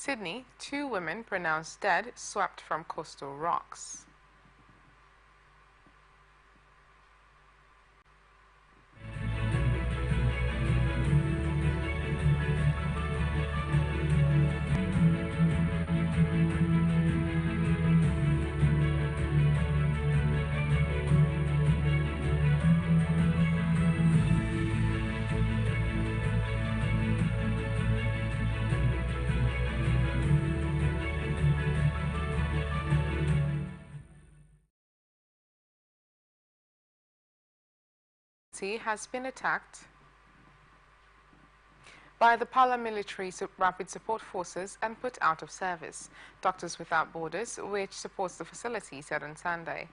Sydney, 2 women pronounced dead swept from coastal rocks. Has been attacked by the paramilitary rapid support forces and put out of service. Doctors Without Borders, which supports the facility, said on Sunday.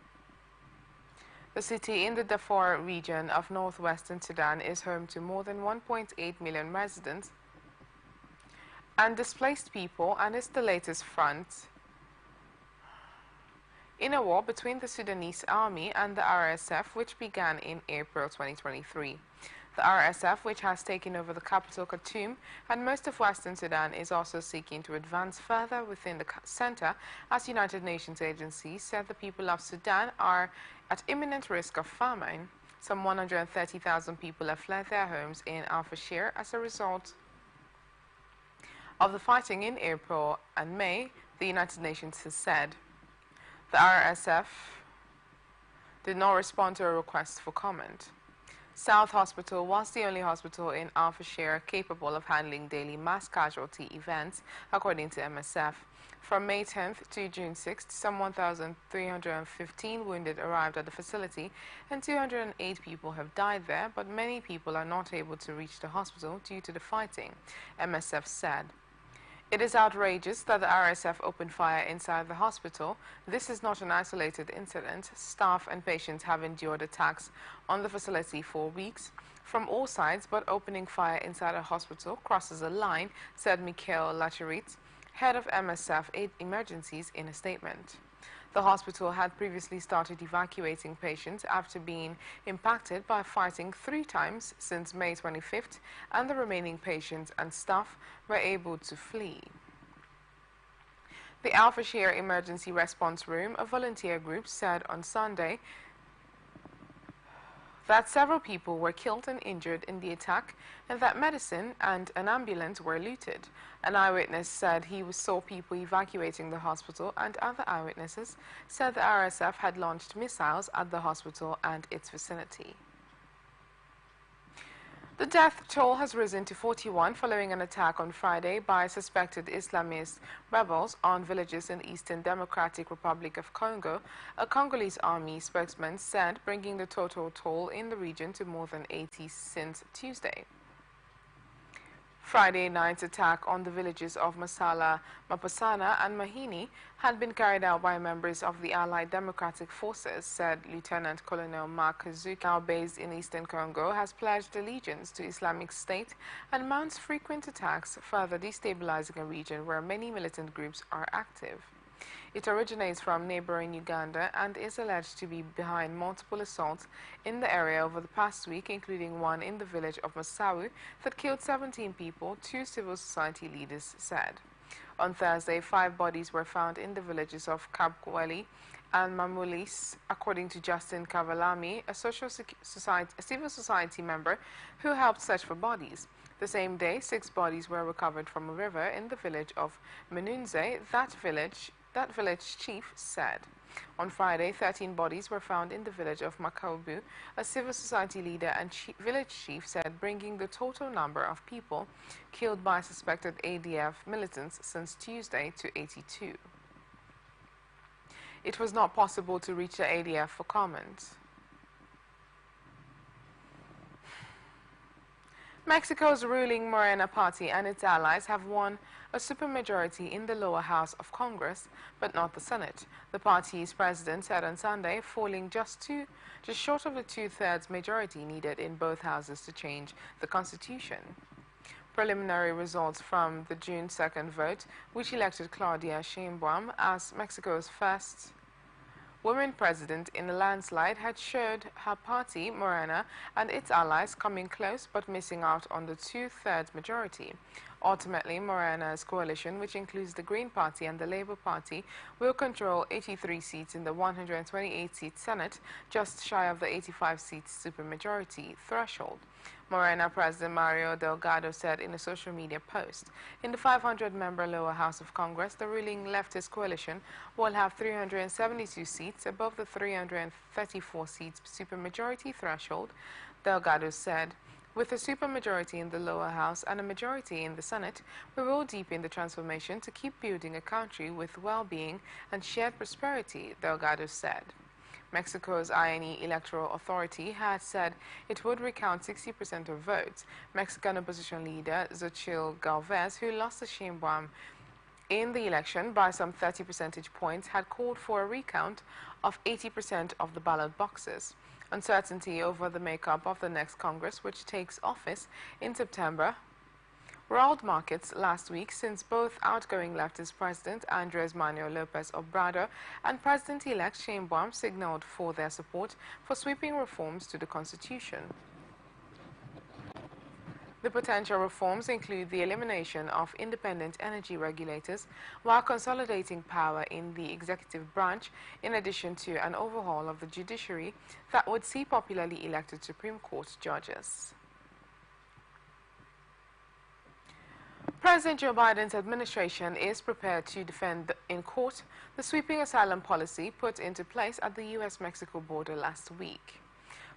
The city in the Darfur region of northwestern Sudan is home to more than 1.8 million residents and displaced people, and is the latest front in a war between the Sudanese army and the RSF, which began in April 2023. The RSF, which has taken over the capital Khartoum and most of Western Sudan, is also seeking to advance further within the center, as United Nations agencies said the people of Sudan are at imminent risk of famine. Some 130,000 people have fled their homes in Al-Fashir as a result of the fighting in April and May, the United Nations has said. The RSF did not respond to a request for comment. South Hospital was the only hospital in Al-Fashir capable of handling daily mass casualty events, according to MSF. From May 10th to June 6th, some 1,315 wounded arrived at the facility, and 208 people have died there, but many people are not able to reach the hospital due to the fighting, MSF said. It is outrageous that the RSF opened fire inside the hospital. This is not an isolated incident. Staff and patients have endured attacks on the facility for weeks from all sides, but opening fire inside a hospital crosses a line, said Mikhail Lacharit, head of MSF Emergencies, in a statement. The hospital had previously started evacuating patients after being impacted by fighting 3 times since May 25th, and the remaining patients and staff were able to flee. The Al-Fashir Emergency Response Room, a volunteer group, said on Sunday that several people were killed and injured in the attack, and that medicine and an ambulance were looted. An eyewitness said he saw people evacuating the hospital, and other eyewitnesses said the RSF had launched missiles at the hospital and its vicinity. The death toll has risen to 41 following an attack on Friday by suspected Islamist rebels on villages in the Eastern Democratic Republic of Congo, a Congolese army spokesman said, bringing the total toll in the region to more than 80 since Tuesday. Friday night's attack on the villages of Masala, Mapasana, and Mahini had been carried out by members of the Allied Democratic Forces, said Lieutenant Colonel Mark Kazuki, now based in eastern Congo, has pledged allegiance to Islamic State and mounts frequent attacks, further destabilizing a region where many militant groups are active. It originates from neighboring Uganda and is alleged to be behind multiple assaults in the area over the past week, including one in the village of Masawu that killed 17 people, 2 civil society leaders said. On Thursday, 5 bodies were found in the villages of Kabkweli and Mamulis, according to Justin Kavalami, a civil society member who helped search for bodies. The same day, 6 bodies were recovered from a river in the village of Menunze. That village chief said. On Friday, 13 bodies were found in the village of Makaubu. A civil society leader and village chief said, bringing the total number of people killed by suspected ADF militants since Tuesday to 82. It was not possible to reach the ADF for comment. Mexico's ruling Morena party and its allies have won a supermajority in the lower house of Congress, but not the Senate. The party's president said on Sunday, falling just short of the 2/3 majority needed in both houses to change the Constitution. Preliminary results from the June 2nd vote, which elected Claudia Sheinbaum as Mexico's first woman president in a landslide, had showed her party, Morena, and its allies coming close but missing out on the 2/3 majority. Ultimately, Morena's coalition, which includes the Green Party and the Labour Party, will control 83 seats in the 128-seat Senate, just shy of the 85-seat supermajority threshold. Morena President Mario Delgado said in a social media post. In the 500-member lower house of Congress, the ruling leftist coalition will have 372 seats above the 334 seats supermajority threshold, Delgado said. With a supermajority in the lower house and a majority in the Senate, we will deepen the transformation to keep building a country with well-being and shared prosperity, Delgado said. Mexico's INE Electoral Authority had said it would recount 60% of votes. Mexican opposition leader Xochitl Galvez, who lost to Sheinbaum in the election by some 30 percentage points, had called for a recount of 80% of the ballot boxes. Uncertainty over the makeup of the next Congress, which takes office in September, roiled markets last week since both outgoing leftist President Andres Manuel Lopez Obrador and President-elect Sheinbaum signaled for their support for sweeping reforms to the Constitution. The potential reforms include the elimination of independent energy regulators while consolidating power in the executive branch, in addition to an overhaul of the judiciary that would see popularly elected Supreme Court judges. President Joe Biden's administration is prepared to defend in court the sweeping asylum policy put into place at the U.S.-Mexico border last week.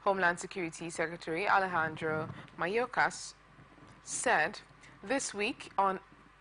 Homeland Security Secretary Alejandro Mayorkas said this week on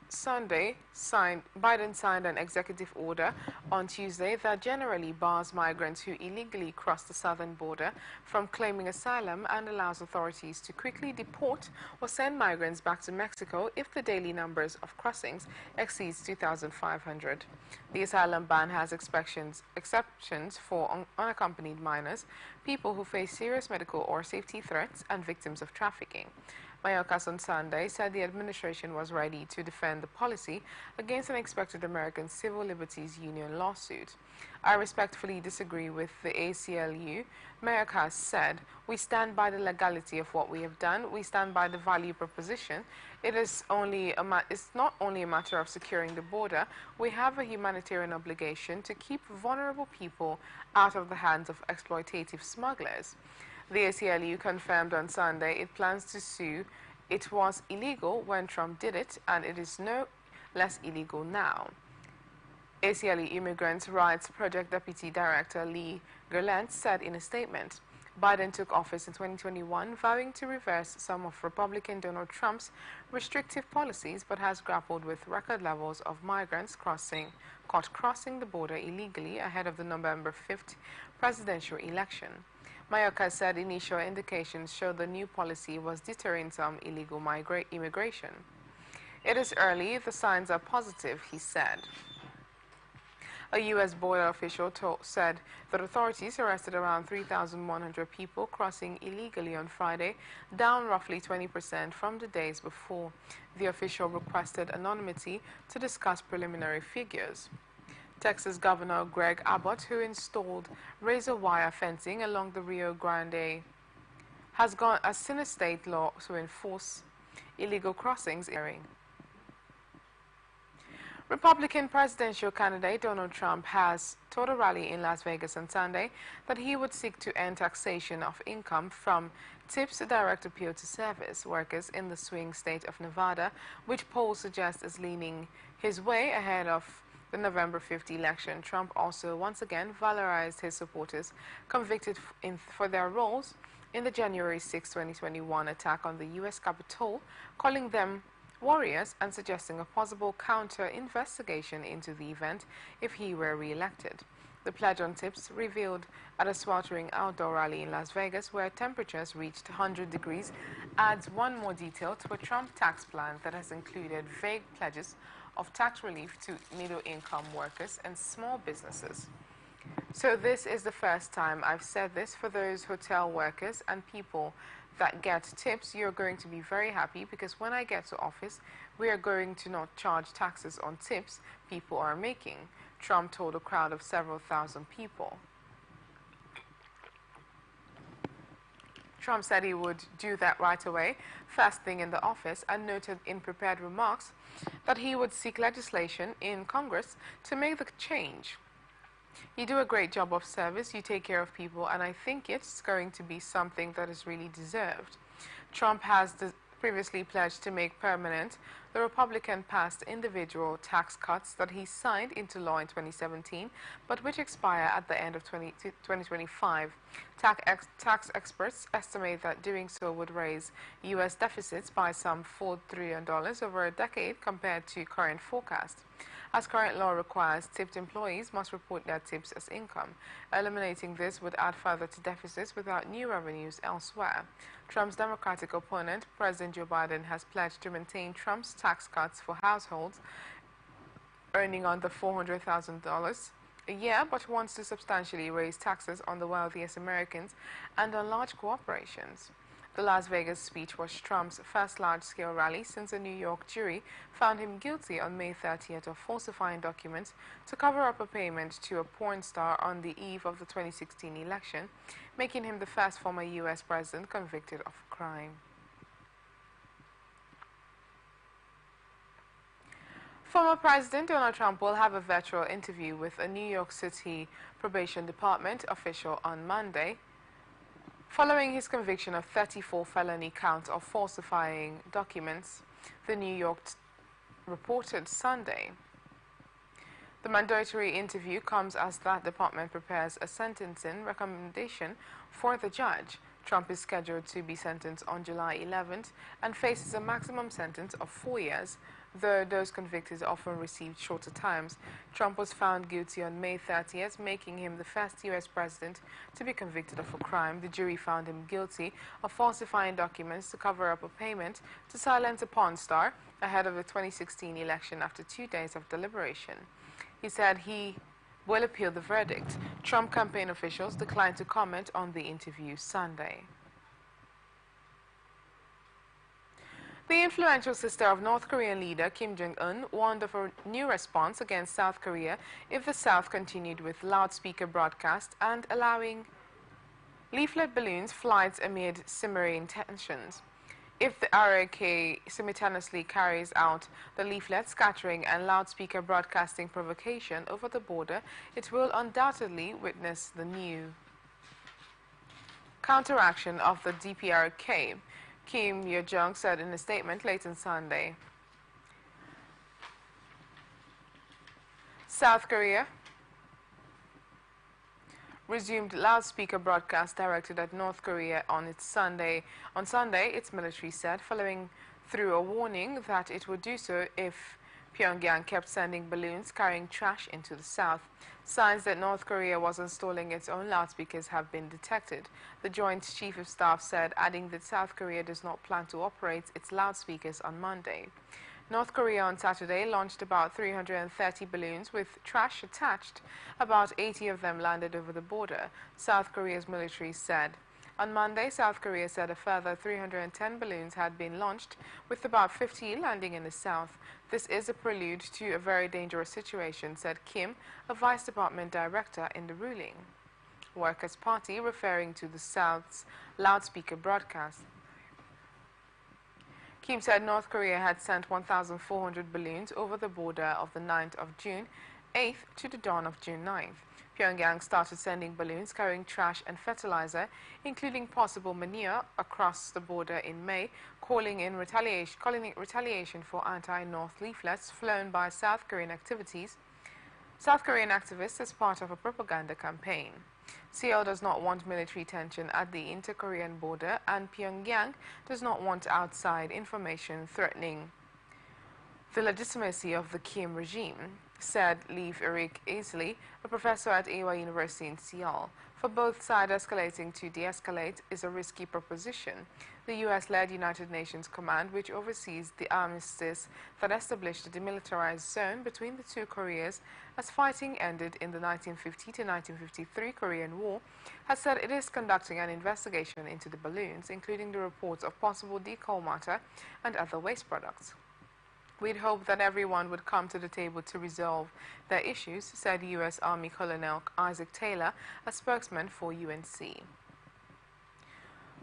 Sunday, Biden signed an executive order on Tuesday that generally bars migrants who illegally cross the southern border from claiming asylum and allows authorities to quickly deport or send migrants back to Mexico if the daily numbers of crossings exceeds 2,500. The asylum ban has exceptions for unaccompanied minors, people who face serious medical or safety threats, and victims of trafficking. Mayorkas on Sunday said the administration was ready to defend the policy against an expected American Civil Liberties Union lawsuit. I respectfully disagree with the ACLU, Mayorkas said. We stand by the legality of what we have done. We stand by the value proposition. It's not only a matter of securing the border. We have a humanitarian obligation to keep vulnerable people out of the hands of exploitative smugglers. The ACLU confirmed on Sunday it plans to sue. It was illegal when Trump did it, and it is no less illegal now. ACLU Immigrants' Rights Project Deputy Director Lee Gerland said in a statement, Biden took office in 2021, vowing to reverse some of Republican Donald Trump's restrictive policies, but has grappled with record levels of migrants caught crossing the border illegally ahead of the November 5th presidential election. Mayorkas said initial indications showed the new policy was deterring some illegal immigration. It is early, the signs are positive, he said. A U.S. border official said that authorities arrested around 3,100 people crossing illegally on Friday, down roughly 20% from the days before. The official requested anonymity to discuss preliminary figures. Texas Governor Greg Abbott, who installed razor wire fencing along the Rio Grande, has seen a state law to enforce illegal crossings. Republican presidential candidate Donald Trump has told a rally in Las Vegas on Sunday that he would seek to end taxation of income from tips to direct appeal to service workers in the swing state of Nevada, which polls suggest is leaning his way ahead of the November 5th election. Trump also once again valorized his supporters convicted for their roles in the January 6, 2021 attack on the U.S. Capitol, calling them warriors and suggesting a possible counter-investigation into the event if he were re-elected. The pledge on tips revealed at a sweltering outdoor rally in Las Vegas where temperatures reached 100 degrees adds one more detail to a Trump tax plan that has included vague pledges of tax relief to middle-income workers and small businesses. So this is the first time I've said this. For those hotel workers and people that get tips, you're going to be very happy, because when I get to office, we are going to not charge taxes on tips people are making, Trump told a crowd of several thousand people. Trump said he would do that right away, first thing in the office, and noted in prepared remarks that he would seek legislation in Congress to make the change. You do a great job of service, you take care of people, and I think it's going to be something that is really deserved. Trump has previously pledged to make permanent the Republican-passed individual tax cuts that he signed into law in 2017, but which expire at the end of 2025. Tax experts estimate that doing so would raise U.S. deficits by some $4 trillion over a decade compared to current forecast. As current law requires, tipped employees must report their tips as income. Eliminating this would add further to deficits without new revenues elsewhere. Trump's Democratic opponent, President Joe Biden, has pledged to maintain Trump's tax cuts for households earning under $400,000 a year, but wants to substantially raise taxes on the wealthiest Americans and on large corporations. The Las Vegas speech was Trump's first large-scale rally since a New York jury found him guilty on May 30th of falsifying documents to cover up a payment to a porn star on the eve of the 2016 election, making him the first former U.S. president convicted of a crime. Former President Donald Trump will have a virtual interview with a New York City Probation Department official on Monday, following his conviction of 34 felony counts of falsifying documents, the New York reported Sunday. The mandatory interview comes as that department prepares a sentencing recommendation for the judge. Trump is scheduled to be sentenced on July 11th and faces a maximum sentence of 4 years, though those convicted often received shorter times. Trump was found guilty on May 30th, making him the first U.S. president to be convicted of a crime. The jury found him guilty of falsifying documents to cover up a payment to silence a porn star ahead of the 2016 election after 2 days of deliberation. He said he will appeal the verdict. Trump campaign officials declined to comment on the interview Sunday. The influential sister of North Korean leader Kim Jong-un warned of a new response against South Korea if the South continued with loudspeaker broadcast and allowing leaflet balloons flights amid simmering tensions. If the ROK simultaneously carries out the leaflet scattering and loudspeaker broadcasting provocation over the border, it will undoubtedly witness the new counteraction of the DPRK, Kim Yo-jong said in a statement late on Sunday. South Korea resumed loudspeaker broadcast directed at North Korea on Sunday, its military said, following through a warning that it would do so if Pyongyang kept sending balloons carrying trash into the south. Signs that North Korea was installing its own loudspeakers have been detected, the Joint Chief of Staff said, adding that South Korea does not plan to operate its loudspeakers on Monday. North Korea on Saturday launched about 330 balloons with trash attached. About 80 of them landed over the border, South Korea's military said. On Monday, South Korea said a further 310 balloons had been launched, with about 50 landing in the south. This is a prelude to a very dangerous situation, said Kim, a Vice Department director in the ruling Workers' Party, referring to the South's loudspeaker broadcast. Kim said North Korea had sent 1,400 balloons over the border of the 9th of June 8th to the dawn of June 9th. Pyongyang started sending balloons carrying trash and fertilizer, including possible manure, across the border in May, calling it retaliation for anti-North leaflets flown by South Korean activists as part of a propaganda campaign. Seoul does not want military tension at the inter-Korean border, and Pyongyang does not want outside information threatening the legitimacy of the Kim regime, said Leif Erik Aisley, a professor at Ewha University in Seoul. For both sides, escalating to de-escalate is a risky proposition. The U.S.-led United Nations Command, which oversees the armistice that established a demilitarized zone between the two Koreas as fighting ended in the 1950 to 1953 Korean War, has said it is conducting an investigation into the balloons, including the reports of possible decoy matter and other waste products. We'd hope that everyone would come to the table to resolve their issues, said U.S. Army Colonel Isaac Taylor, a spokesman for UNC.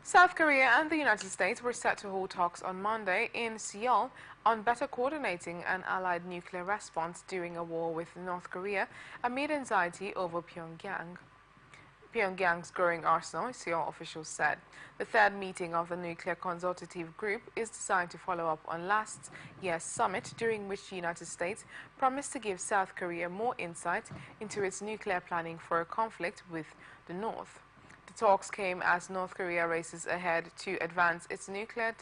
South Korea and the United States were set to hold talks on Monday in Seoul on better coordinating an allied nuclear response during a war with North Korea amid anxiety over Pyongyang's growing arsenal, Seoul officials said. The third meeting of the Nuclear Consultative Group is designed to follow up on last year's summit, during which the United States promised to give South Korea more insight into its nuclear planning for a conflict with the North. The talks came as North Korea races ahead to advance its nuclear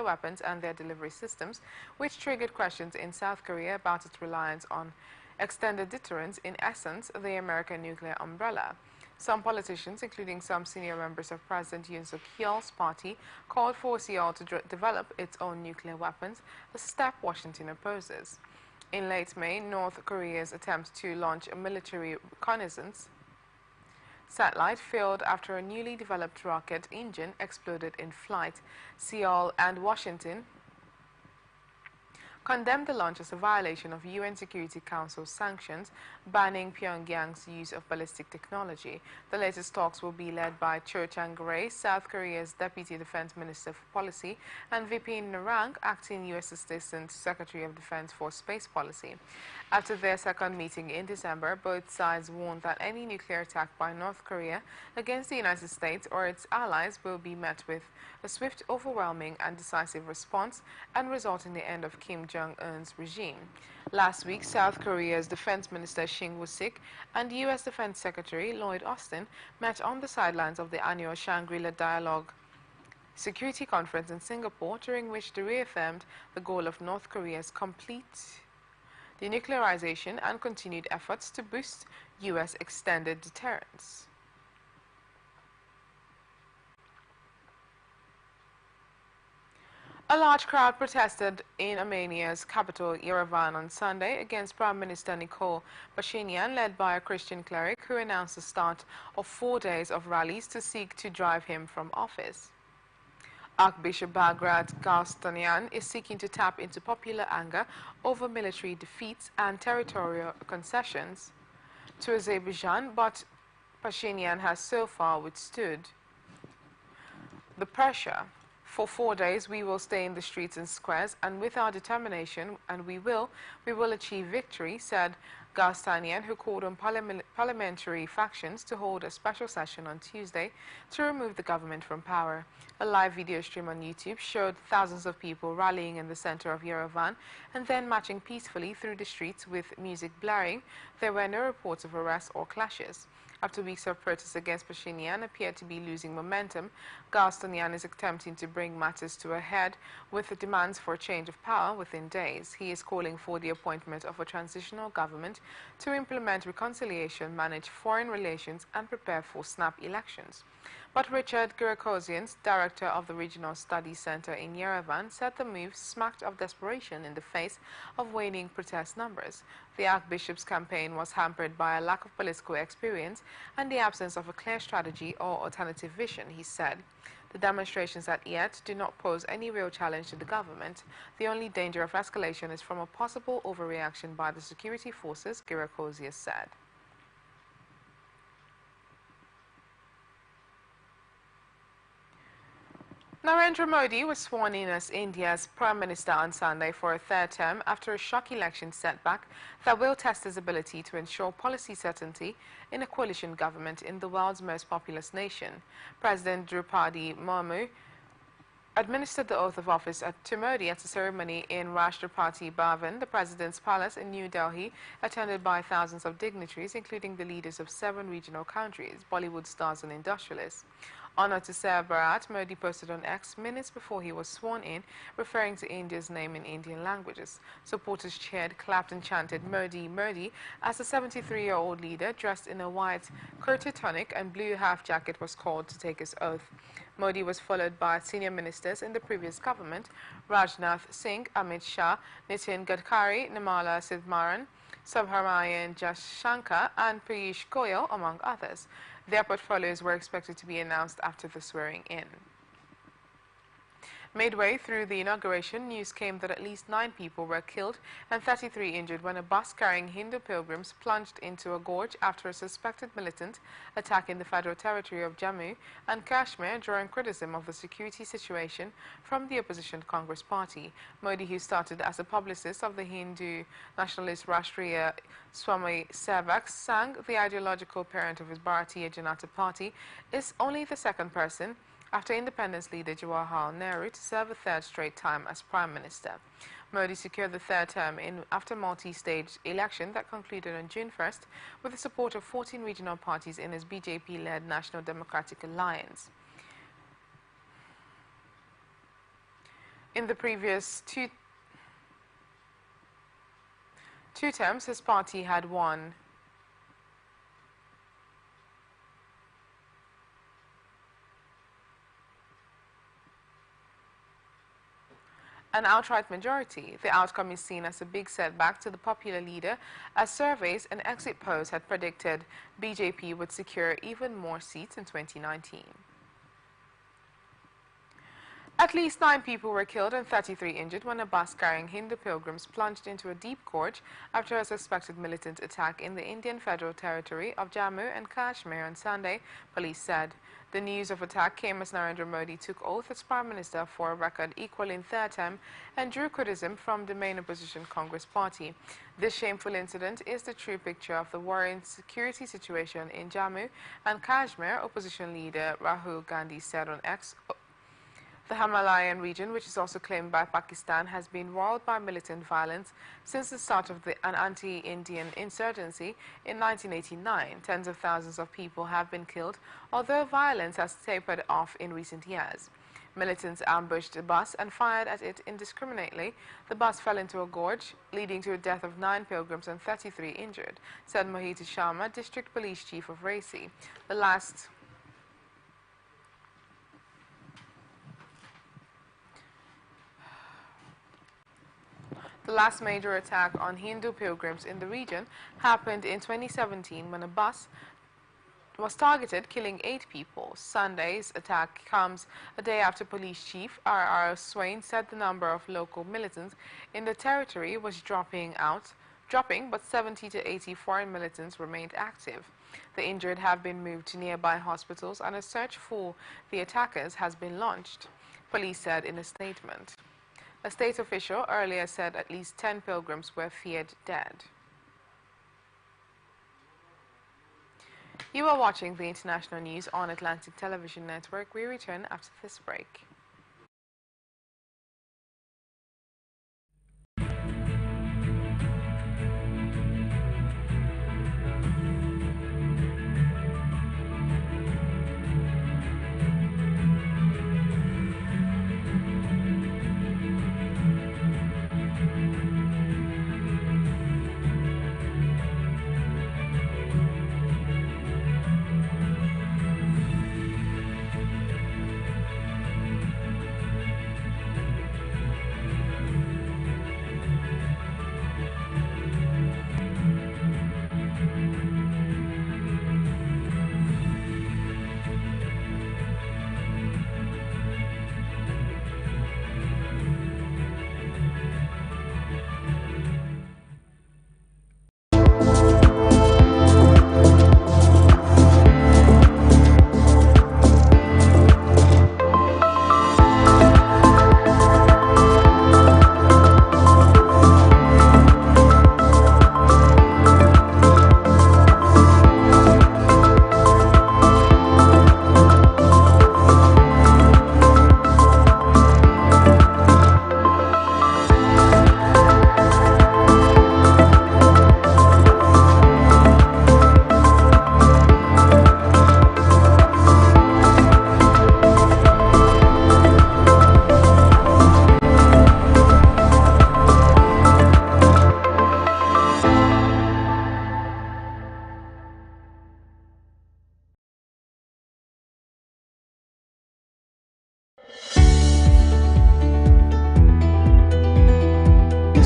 weapons and their delivery systems, which triggered questions in South Korea about its reliance on extended deterrence, in essence, the American nuclear umbrella. Some politicians, including some senior members of President Yoon Suk-yeol's party, called for Seoul to develop its own nuclear weapons, a step Washington opposes. In late May, North Korea's attempt to launch a military reconnaissance satellite failed after a newly developed rocket engine exploded in flight. Seoul and Washington condemned the launch as a violation of UN Security Council sanctions banning Pyongyang's use of ballistic technology. The latest talks will be led by Cho Chang-rae, South Korea's Deputy Defense Minister for Policy, and Vipin Narang, acting U.S. Assistant Secretary of Defense for Space Policy. After their second meeting in December, both sides warned that any nuclear attack by North Korea against the United States or its allies will be met with a swift, overwhelming, and decisive response and result in the end of Kim Jong-un's regime. Last week, South Korea's Defense Minister Shin Woo-sik and U.S. Defense Secretary Lloyd Austin met on the sidelines of the annual Shangri-La Dialogue Security Conference in Singapore, during which they reaffirmed the goal of North Korea's complete denuclearization and continued efforts to boost U.S. extended deterrence. A large crowd protested in Armenia's capital, Yerevan, on Sunday against Prime Minister Nikol Pashinyan, led by a Christian cleric who announced the start of 4 days of rallies to seek to drive him from office. Archbishop Bagrat Galstanian is seeking to tap into popular anger over military defeats and territorial concessions to Azerbaijan, but Pashinyan has so far withstood the pressure. For 4 days, we will stay in the streets and squares, and with our determination, and we will achieve victory, said Galstanian, who called on parliamentary factions to hold a special session on Tuesday to remove the government from power. A live video stream on YouTube showed thousands of people rallying in the center of Yerevan and then marching peacefully through the streets with music blaring. There were no reports of arrests or clashes. After weeks of protests against Pashinyan appeared to be losing momentum, Galstanian is attempting to bring matters to a head with the demands for a change of power within days. He is calling for the appointment of a transitional government to implement reconciliation, manage foreign relations, and prepare for snap elections. But Richard Girakozian, director of the Regional Studies Center in Yerevan, said the move smacked of desperation in the face of waning protest numbers. The Archbishop's campaign was hampered by a lack of political experience and the absence of a clear strategy or alternative vision, he said. The demonstrations at yet do not pose any real challenge to the government. The only danger of escalation is from a possible overreaction by the security forces, Girakozian said. Narendra Modi was sworn in as India's Prime Minister on Sunday for a third term after a shock election setback that will test his ability to ensure policy certainty in a coalition government in the world's most populous nation. President Draupadi Murmu administered the oath of office to Modi at a ceremony in Rashtrapati Bhavan, the President's palace in New Delhi, attended by thousands of dignitaries, including the leaders of 7 regional countries, Bollywood stars and industrialists. Honored to serve Bharat, Modi posted on X minutes before he was sworn in, referring to India's name in Indian languages. Supporters cheered, clapped and chanted Modi, Modi as the 73-year-old leader, dressed in a white kurta tunic and blue half jacket, was called to take his oath. Modi was followed by senior ministers in the previous government, Rajnath Singh, Amit Shah, Nitin Gadkari, Nirmala Sitharaman, Subramanian Jaishankar and Piyush Goyal, among others. Their portfolios were expected to be announced after the swearing-in. Midway through the inauguration, news came that at least 9 people were killed and 33 injured when a bus carrying Hindu pilgrims plunged into a gorge after a suspected militant attacking the federal territory of Jammu and Kashmir, drawing criticism of the security situation from the opposition Congress party. Modi, who started as a publicist of the Hindu nationalist Rashtriya Swami Sevak Sangh, the ideological parent of his Bharatiya Janata party, is only the second person after independence leader Jawaharlal Nehru to serve a third straight time as Prime Minister. Modi secured the third term after multi-stage election that concluded on June 1st with the support of 14 regional parties in his BJP-led National Democratic Alliance. In the previous two terms, his party had won an outright majority. The outcome is seen as a big setback to the popular leader, as surveys and exit polls had predicted BJP would secure even more seats in 2019. At least 9 people were killed and 33 injured when a bus carrying Hindu pilgrims plunged into a deep gorge after a suspected militant attack in the Indian Federal Territory of Jammu and Kashmir on Sunday, police said. The news of attack came as Narendra Modi took oath as Prime Minister for a record equal in third term and drew criticism from the main opposition Congress party. This shameful incident is the true picture of the worrying security situation in Jammu and Kashmir, opposition leader Rahul Gandhi said on X. The Himalayan region, which is also claimed by Pakistan, has been roiled by militant violence since the start of an anti-Indian insurgency in 1989. Tens of thousands of people have been killed, although violence has tapered off in recent years. Militants ambushed a bus and fired at it indiscriminately. The bus fell into a gorge, leading to the death of 9 pilgrims and 33 injured, said Mohit Sharma, District Police Chief of Raisi. The last major attack on Hindu pilgrims in the region happened in 2017 when a bus was targeted, killing 8 people. Sunday's attack comes a day after Police Chief R.R. Swain said the number of local militants in the territory was dropping, but 70 to 80 foreign militants remained active. The injured have been moved to nearby hospitals and a search for the attackers has been launched, police said in a statement. A state official earlier said at least 10 pilgrims were feared dead. You are watching the international news on Atlantic Television Network. We return after this break.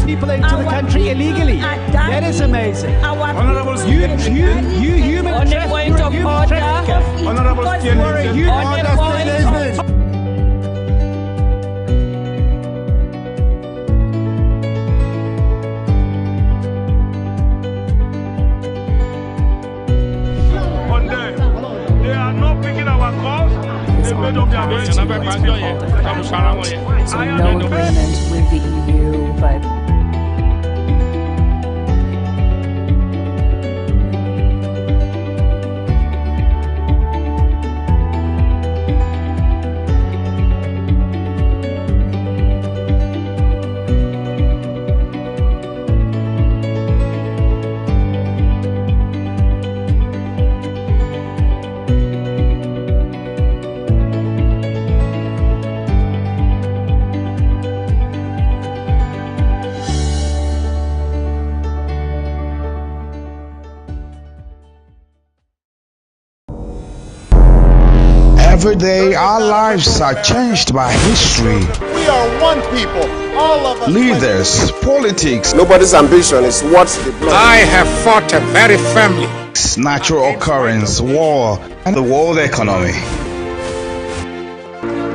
People into the country illegally. That is amazing. Honorable You human trafficker. Honorable You are a human trafficker. is on the path to so no agreement with the EU, but every day our lives are changed by history. We are one people, all of us. Leaders, politics, Nobody's ambition is what the blood. I have fought very firmly. natural occurrence, war, and the world economy.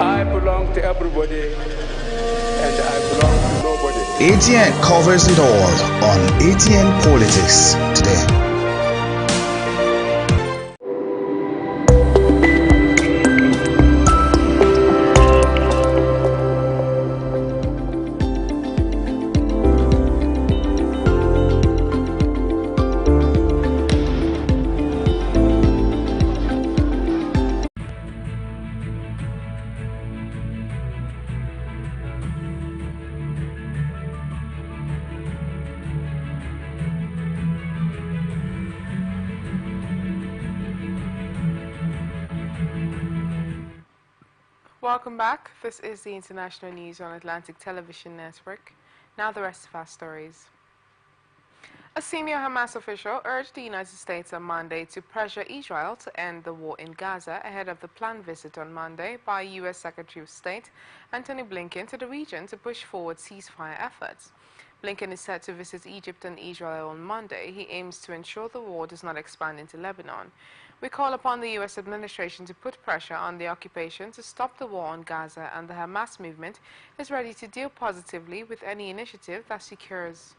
I belong to everybody and I belong to nobody. ATN covers it all on ATN Politics today. Welcome back. This is the international news on Atlantic Television Network. Now the rest of our stories. A senior Hamas official urged the United States on Monday to pressure Israel to end the war in Gaza ahead of the planned visit on Monday by U.S. Secretary of State Antony Blinken to the region to push forward ceasefire efforts. Blinken is set to visit Egypt and Israel on Monday. He aims to ensure the war does not expand into Lebanon. We call upon the U.S. administration to put pressure on the occupation to stop the war on Gaza, and the Hamas movement is ready to deal positively with any initiative that secures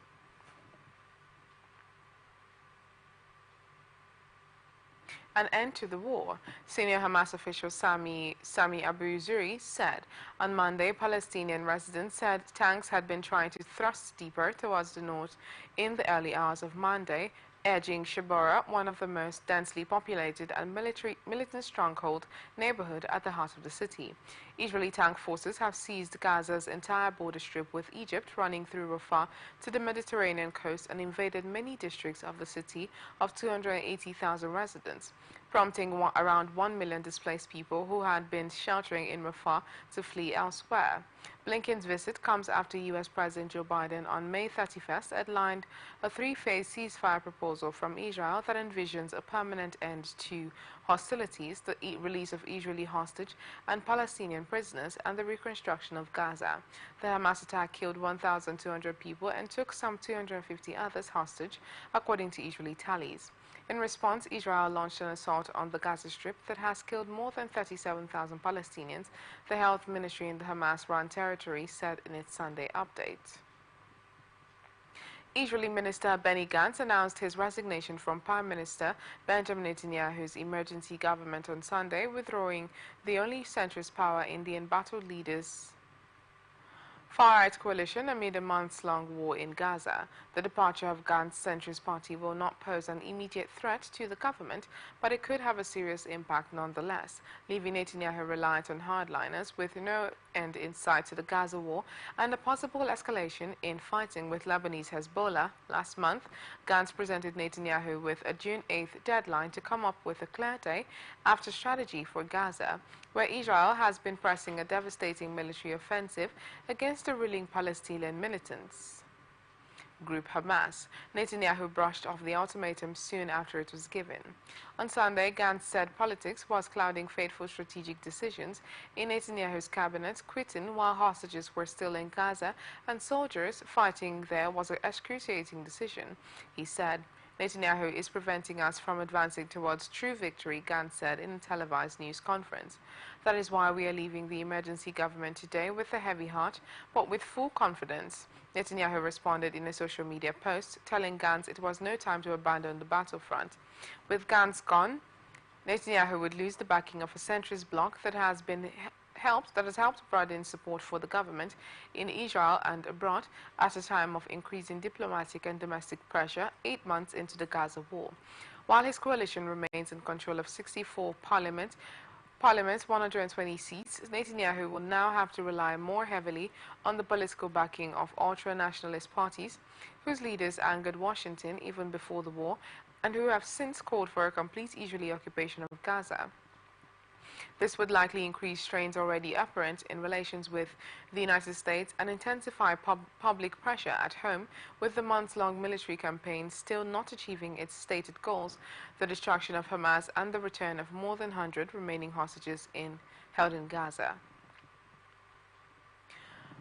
an end to the war. Senior Hamas official Sami Abu Zuri said on Monday Palestinian residents said tanks had been trying to thrust deeper towards the north in the early hours of Monday, edging Shabara, one of the most densely populated and militant stronghold neighborhood at the heart of the city. Israeli tank forces have seized Gaza's entire border strip with Egypt running through Rafah to the Mediterranean coast and invaded many districts of the city of 280,000 residents, prompting around 1 million displaced people who had been sheltering in Rafah to flee elsewhere. Blinken's visit comes after U.S. President Joe Biden on May 31st outlined a three-phase ceasefire proposal from Israel that envisions a permanent end to hostilities, the release of Israeli hostage and Palestinian prisoners, and the reconstruction of Gaza. The Hamas attack killed 1,200 people and took some 250 others hostage, according to Israeli tallies. In response, Israel launched an assault on the Gaza Strip that has killed more than 37,000 Palestinians, the health ministry in the Hamas-run territory said in its Sunday update. Israeli Minister Benny Gantz announced his resignation from Prime Minister Benjamin Netanyahu's emergency government on Sunday, withdrawing the only centrist power in the embattled leaders' far-right coalition amid a months-long war in Gaza. The departure of Gantz's centrist party will not pose an immediate threat to the government, but it could have a serious impact nonetheless, leaving Netanyahu reliant on hardliners with no end in sight to the Gaza war and a possible escalation in fighting with Lebanese Hezbollah. Last month, Gantz presented Netanyahu with a June 8th deadline to come up with a clear day after strategy for Gaza, where Israel has been pressing a devastating military offensive against the ruling Palestinian militants group Hamas. Netanyahu brushed off the ultimatum soon after it was given. On Sunday, Gantz said politics was clouding fateful strategic decisions in Netanyahu's cabinet, quitting while hostages were still in Gaza and soldiers fighting there was an excruciating decision. He said, Netanyahu is preventing us from advancing towards true victory, Gantz said in a televised news conference. That is why we are leaving the emergency government today with a heavy heart, but with full confidence. Netanyahu responded in a social media post, telling Gantz it was no time to abandon the battlefront. With Gantz gone, Netanyahu would lose the backing of a centrist bloc that has helped broaden support for the government in Israel and abroad at a time of increasing diplomatic and domestic pressure 8 months into the Gaza war. While his coalition remains in control of 64 parliaments, 120 seats, Netanyahu will now have to rely more heavily on the political backing of ultra-nationalist parties, whose leaders angered Washington even before the war, and who have since called for a complete Israeli occupation of Gaza. This would likely increase strains already apparent in relations with the United States and intensify public pressure at home, with the months-long military campaign still not achieving its stated goals, the destruction of Hamas and the return of more than 100 remaining hostages held in Gaza.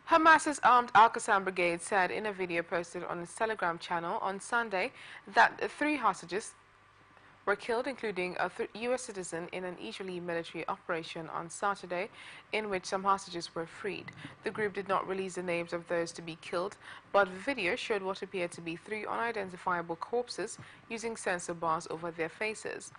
Hamas's armed Al-Qassam brigade said in a video posted on its Telegram channel on Sunday that 3 hostages were killed, including a U.S. citizen, in an Israeli military operation on Saturday, in which some hostages were freed. The group did not release the names of those to be killed, but the video showed what appeared to be 3 unidentifiable corpses using sensor bars over their faces.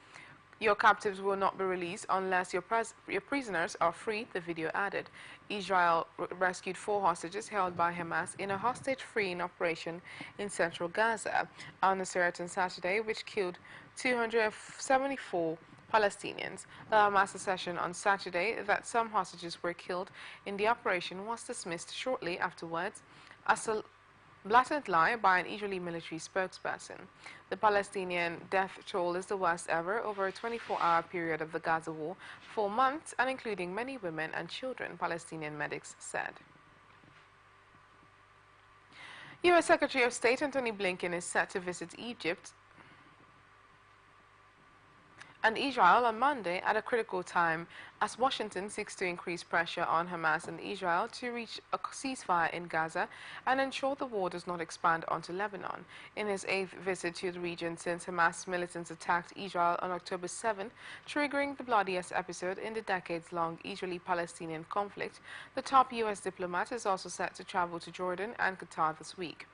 "Your captives will not be released unless your prisoners are freed," the video added. Israel rescued 4 hostages held by Hamas in a hostage-freeing operation in central Gaza on a certain Saturday, which killed 274 Palestinians. The Hamas assertion on Saturday that some hostages were killed in the operation was dismissed shortly afterwards as a blatant lie by an Israeli military spokesperson. The Palestinian death toll is the worst ever over a 24-hour period of the Gaza war, 4 months, and including many women and children, Palestinian medics said. U.S. Secretary of State Antony Blinken is set to visit Egypt and Israel on Monday at a critical time as Washington seeks to increase pressure on Hamas and Israel to reach a ceasefire in Gaza and ensure the war does not expand onto Lebanon. In his 8th visit to the region since Hamas militants attacked Israel on October 7, triggering the bloodiest episode in the decades-long Israeli-Palestinian conflict, the top U.S. diplomat is also set to travel to Jordan and Qatar this week.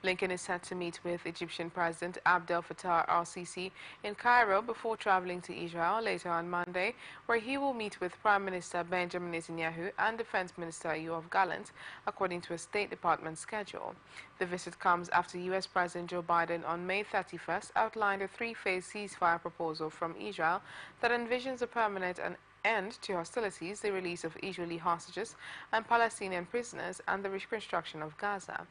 Blinken is set to meet with Egyptian President Abdel Fattah al-Sisi in Cairo before traveling to Israel later on Monday, where he will meet with Prime Minister Benjamin Netanyahu and Defense Minister Yoav Gallant, according to a State Department schedule. The visit comes after U.S. President Joe Biden on May 31st outlined a 3-phase ceasefire proposal from Israel that envisions a permanent end to hostilities, the release of Israeli hostages and Palestinian prisoners, and the reconstruction of Gaza.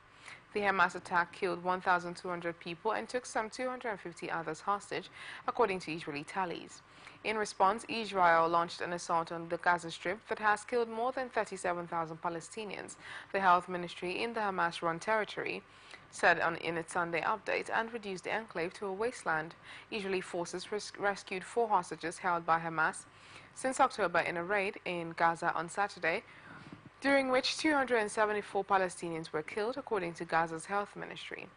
The Hamas attack killed 1,200 people and took some 250 others hostage, according to Israeli tallies. In response, Israel launched an assault on the Gaza Strip that has killed more than 37,000 Palestinians, the health ministry in the Hamas-run territory said in its Sunday update, and reduced the enclave to a wasteland. Israeli forces rescued 4 hostages held by Hamas since October in a raid in Gaza on Saturday, during which 274 Palestinians were killed, according to Gaza's health ministry.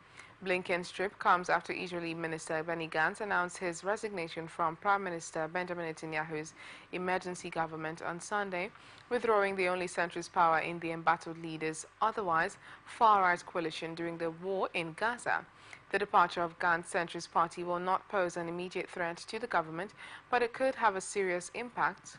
Blinken's trip comes after Israeli Minister Benny Gantz announced his resignation from Prime Minister Benjamin Netanyahu's emergency government on Sunday, withdrawing the only centrist power in the embattled leader's otherwise far-right coalition during the war in Gaza. The departure of Gantz's centrist party will not pose an immediate threat to the government, but it could have a serious impact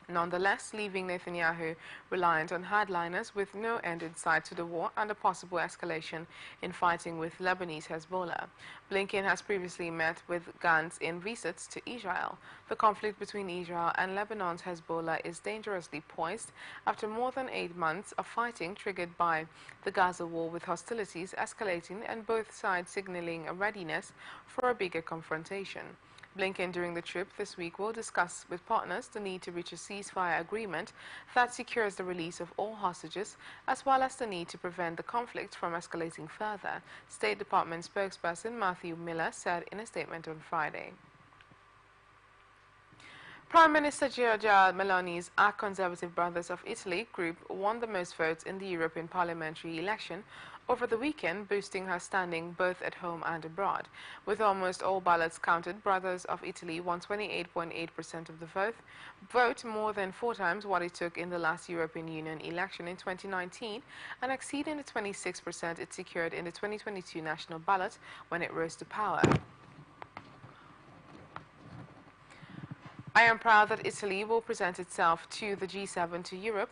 nonetheless, leaving Netanyahu reliant on hardliners with no end in sight to the war and a possible escalation in fighting with Lebanese Hezbollah. Blinken has previously met with Gantz in visits to Israel. The conflict between Israel and Lebanon's Hezbollah is dangerously poised after more than 8 months of fighting triggered by the Gaza war, with hostilities escalating and both sides signaling a readiness for a bigger confrontation. Blinken during the trip this week will discuss with partners the need to reach a ceasefire agreement that secures the release of all hostages, as well as the need to prevent the conflict from escalating further, State Department spokesperson Matthew Miller said in a statement on Friday. Prime Minister Giorgia Meloni's Conservative Brothers of Italy group won the most votes in the European parliamentary election over the weekend, boosting her standing both at home and abroad. With almost all ballots counted, Brothers of Italy won 28.8% of the vote, more than 4 times what it took in the last European Union election in 2019, and exceeding the 26% it secured in the 2022 national ballot when it rose to power. I am proud that Italy will present itself to the G7 to Europe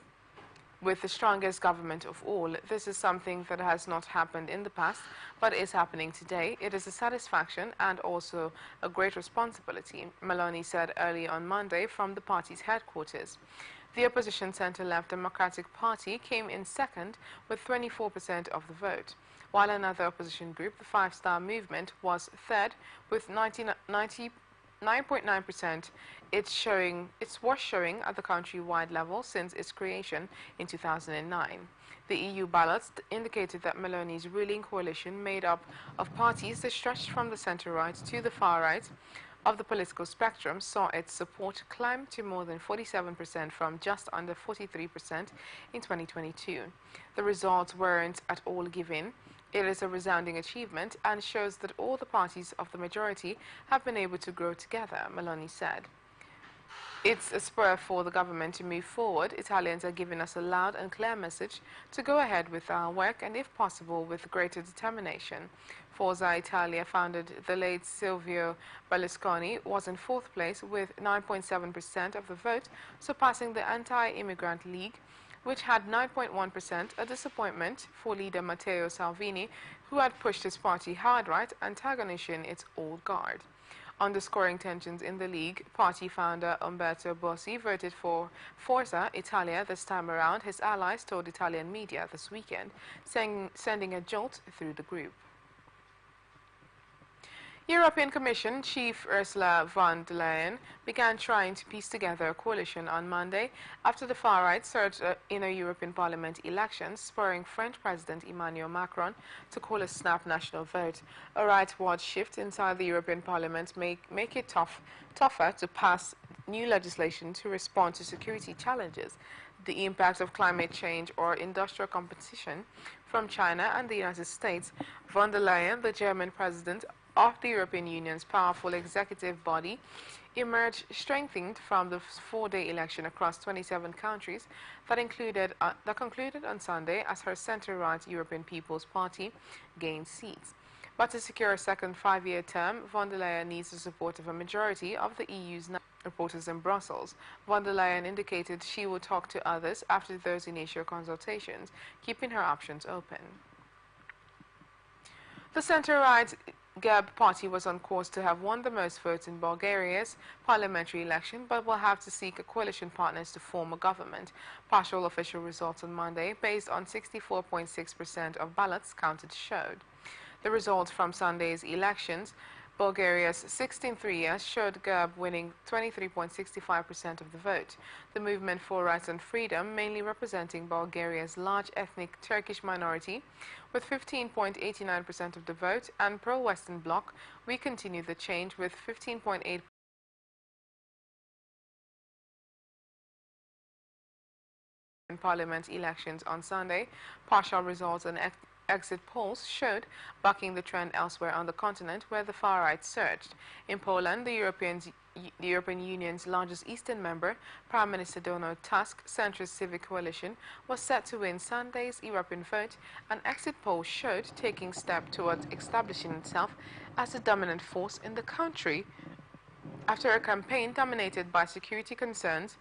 with the strongest government of all. This is something that has not happened in the past, but is happening today. It is a satisfaction and also a great responsibility, Meloni said early on Monday from the party's headquarters. The opposition centre-left Democratic Party came in second with 24% of the vote, while another opposition group, the Five Star Movement, was third with 9.9%. It's worth showing at the countrywide level since its creation in 2009. The EU ballots indicated that Meloni's ruling coalition, made up of parties that stretched from the centre-right to the far-right of the political spectrum, saw its support climb to more than 47% from just under 43% in 2022. The results weren't at all given. It is a resounding achievement and shows that all the parties of the majority have been able to grow together, Meloni said. It's a spur for the government to move forward. Italians are giving us a loud and clear message to go ahead with our work and, if possible, with greater determination. Forza Italia, founded the late Silvio Berlusconi, was in fourth place with 9.7% of the vote, surpassing the Anti-Immigrant League, which had 9.1%, a disappointment for leader Matteo Salvini, who had pushed his party hard right, antagonizing its old guard. Underscoring tensions in the League, party founder Umberto Bossi voted for Forza Italia this time around, his allies told Italian media this weekend, sending a jolt through the group. European Commission Chief Ursula von der Leyen began trying to piece together a coalition on Monday after the far-right surged in a European Parliament election, spurring French President Emmanuel Macron to call a snap national vote. A rightward shift inside the European Parliament make it tougher to pass new legislation to respond to security challenges, the impact of climate change or industrial competition from China and the United States. Von der Leyen, the German president of the European Union's powerful executive body, emerged strengthened from the four-day election across 27 countries that concluded on Sunday as her centre-right European People's Party gained seats. But to secure a second five-year term, von der Leyen needs the support of a majority of the EU's reporters in Brussels. Von der Leyen indicated she will talk to others after those initial consultations, keeping her options open. The centre-right GERB party was on course to have won the most votes in Bulgaria's parliamentary election, but will have to seek coalition partners to form a government. Partial official results on Monday, based on 64.6% of ballots counted, showed. The results from Sunday's elections, Bulgaria's 16th year, showed GERB winning 23.65% of the vote. The Movement for Rights and Freedom, mainly representing Bulgaria's large ethnic Turkish minority, with 15.89% of the vote, and pro-Western bloc, We Continue the Change, with 15.8% in parliament elections on Sunday. Partial results and exit polls showed bucking the trend elsewhere on the continent, where the far-right surged. In Poland, the European Union's largest eastern member, Prime Minister Donald Tusk's centrist civic coalition, was set to win Sunday's European vote, and exit polls showed taking steps towards establishing itself as the dominant force in the country after a campaign dominated by security concerns.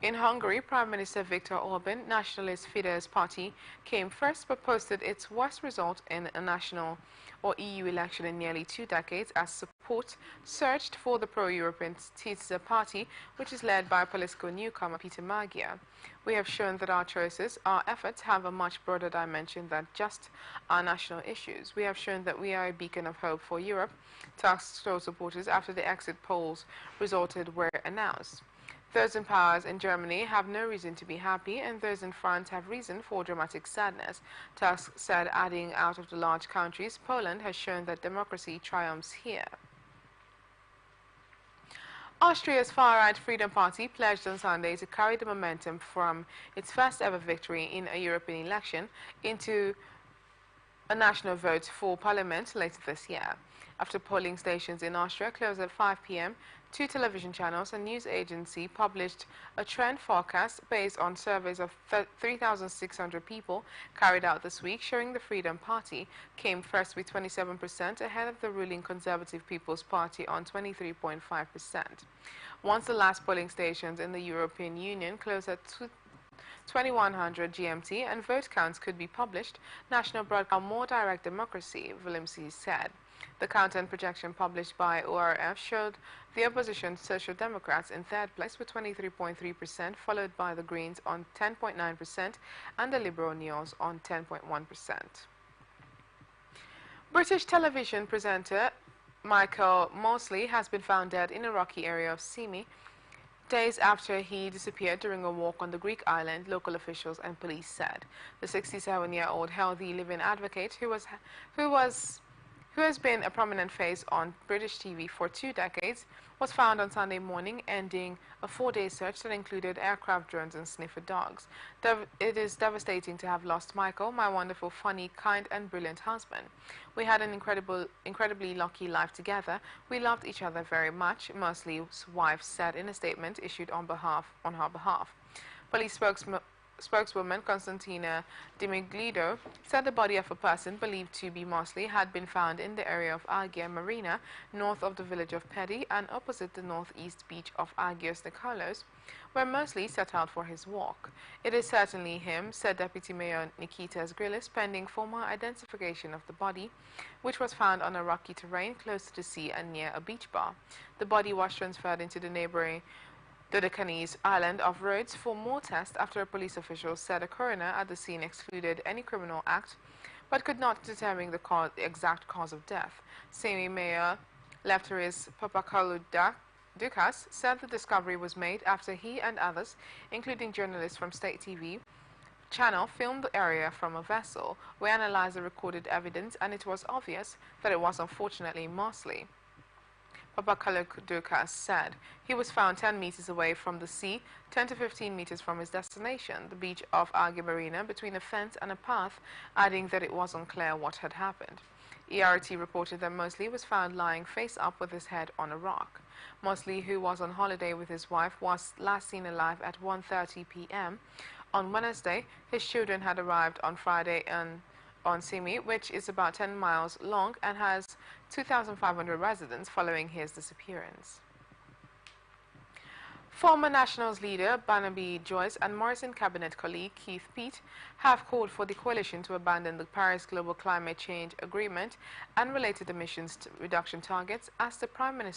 In Hungary, Prime Minister Viktor Orban, nationalist Fidesz party, came first but posted its worst result in a national or EU election in nearly 2 decades, as support surged for the pro-European Tit Bits party, which is led by political newcomer Peter Magyar. We have shown that our choices, our efforts, have a much broader dimension than just our national issues. We have shown that we are a beacon of hope for Europe, Tusk told supporters after the exit polls resulted were announced. Those in power in Germany have no reason to be happy, and those in France have reason for dramatic sadness, Tusk said, adding, out of the large countries, Poland has shown that democracy triumphs here. Austria's far-right Freedom Party pledged on Sunday to carry the momentum from its first-ever victory in a European election into a national vote for parliament later this year. After polling stations in Austria closed at 5 p.m., 2 television channels and news agency published a trend forecast based on surveys of 3,600 people carried out this week, showing the Freedom Party came first with 27% ahead of the ruling Conservative People's Party on 23.5%. Once the last polling stations in the European Union closed at 2100 GMT and vote counts could be published, national broadcast more direct democracy, Willemse said. The count and projection published by ORF showed the opposition Social Democrats in third place with 23.3%, followed by the Greens on 10.9% and the Liberal Neos on 10.1%. British television presenter Michael Mosley has been found dead in a rocky area of Simi days after he disappeared during a walk on the Greek island, local officials and police said. The 67-year-old healthy living advocate who has been a prominent face on British TV for 2 decades, was found on Sunday morning, ending a 4-day search that included aircraft drones and sniffer dogs. It is devastating to have lost Michael, my wonderful, funny, kind and brilliant husband. We had an incredibly lucky life together. We loved each other very much, Mosley's wife said in a statement issued on her behalf. Police spokeswoman Constantina Dimiglido said the body of a person believed to be Mosley had been found in the area of Agia Marina, north of the village of Pedi and opposite the northeast beach of Agios Nikolos, where Mosley set out for his walk. It is certainly him, said Deputy Mayor Nikitas Grillis, pending formal identification of the body, which was found on a rocky terrain close to the sea and near a beach bar. The body was transferred into the neighboring Dodecanese island of Rhodes for more tests after a police official said a coroner at the scene excluded any criminal act but could not determine the exact cause of death. Semi Mayor Lefteris Papakoulou-Dukas said the discovery was made after he and others, including journalists from State TV channel, filmed the area from a vessel. We analyzed the recorded evidence and it was obvious that it was unfortunately Mosley. Papakoulou-Dukas said he was found 10 meters away from the sea, 10 to 15 meters from his destination, the beach of Agia Marina, between a fence and a path, adding that it was unclear what had happened. ERT reported that Mosley was found lying face up with his head on a rock. Mosley, who was on holiday with his wife, was last seen alive at 1:30 p.m. on Wednesday. His children had arrived on Friday on Simi, which is about 10 miles long and has 2,500 residents following his disappearance. Former Nationals leader Barnaby Joyce and Morrison cabinet colleague Keith Pitt have called for the coalition to abandon the Paris Global Climate Change Agreement and related emissions reduction targets as the Prime Minister